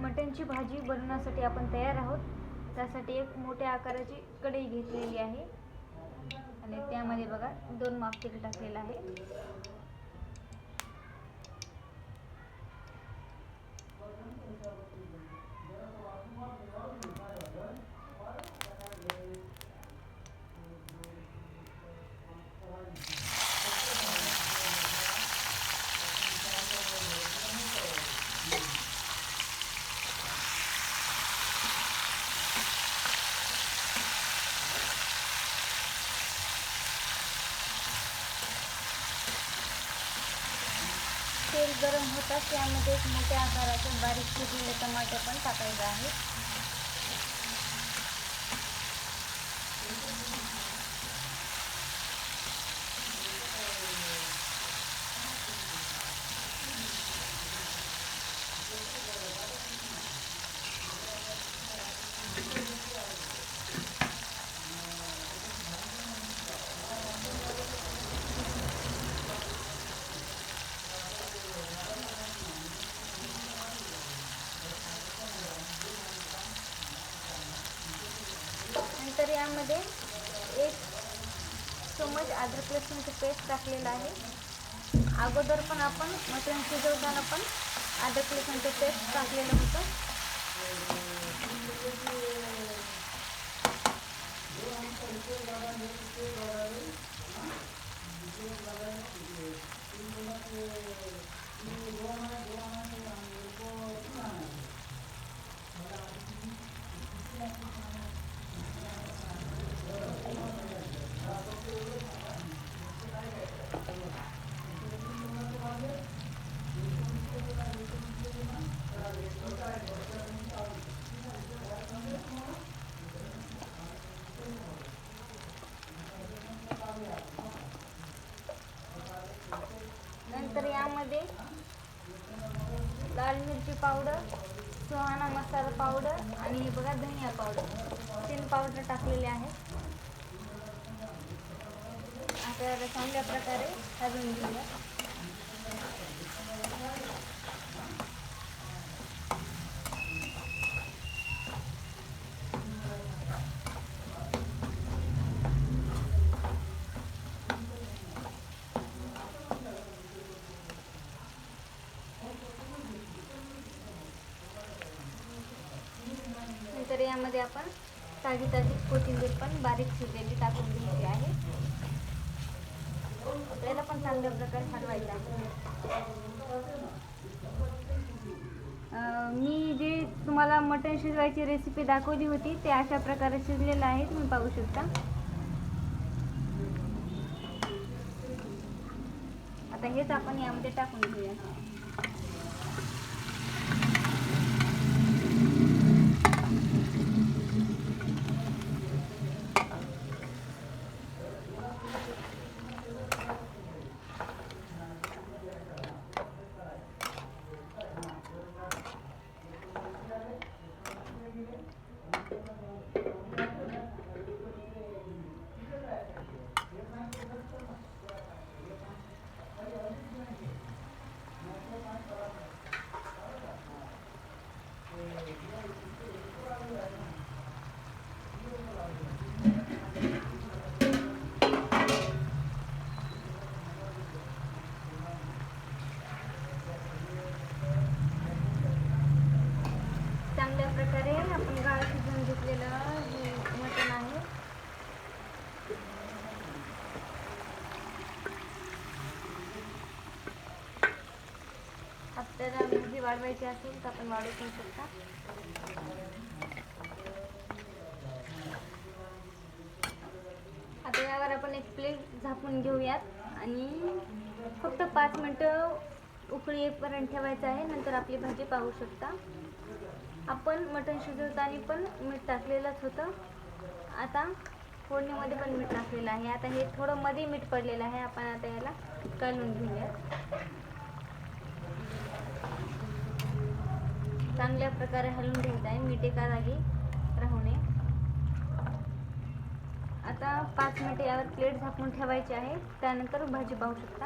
मटणची भाजी बनवण्यासाठी आपण तयार आहोत. त्यासाठी एक मोठ्या आकाराची कढई घेतलेली आहे आणि त्यामध्ये बघा 2 माप तेल टाकलेलं आहे. तेल गरम होताच त्यामध्ये एक मोठ्या आकाराचे बारीक चिरलेले टमाटे पण टाकायचे आहे. नंतर यामध्ये 1 चमच अद्रक लसूणची पेस्ट टाकलेला आहे. अगोदर पण आपण मटण शिजवताना पण अद्रक लसूणची पेस्ट टाकलेलं होतं. नंतर यामध्ये लाल मिरची पावडर, सुहाना मसाला पावडर आणि हे बघा धनिया पावडर 3 पावडर टाकलेले आहेत. आता याला चांगल्या प्रकारे हलवून घेऊया. तर यामध्ये आपण ताजी कोथिंबीर पण बारीक चिरलेली टाकून घ्यायची आहे. आपल्याला पण चांगल्या प्रकारे हलवायचं आहे. मी जे तुम्हाला मटण शिजवायची रेसिपी दाखवली होती ते अशा प्रकारे शिजलेलं आहे, तुम्ही पाहू शकता. आता हेच आपण यामध्ये टाकून घेऊया. चांगल्या प्रकारे आपण गाळ शिजवून घेतलेलं हे मटण आहे. आपल्याला भाजी वाढवायची असेल तर आपण वाढवू पण शकता. आता यावर आपण एक प्लेट झाकून घेऊयात आणि फक्त 5 मिनिटं उकळी येईपर्यंत ठेवायचं आहे. नंतर आपली भाजी पाहू शकता. आपण मटण शिजवताना पण मीठ टाकलेलंच होतं. आता फोडणीमध्ये पण मीठ टाकलेलं आहे. आता हे थोडं मध्ये मीठ पडलेलं आहे. आपण आता याला कालवून घेऊया. चांगल्या प्रकारे हलवून घ्यायचं आहे, मीठ एका जागी राहू नये. आता 5 मिनिटे यावर प्लेट झाकून ठेवायची आहे. त्यानंतर भाजी पाहू शकता.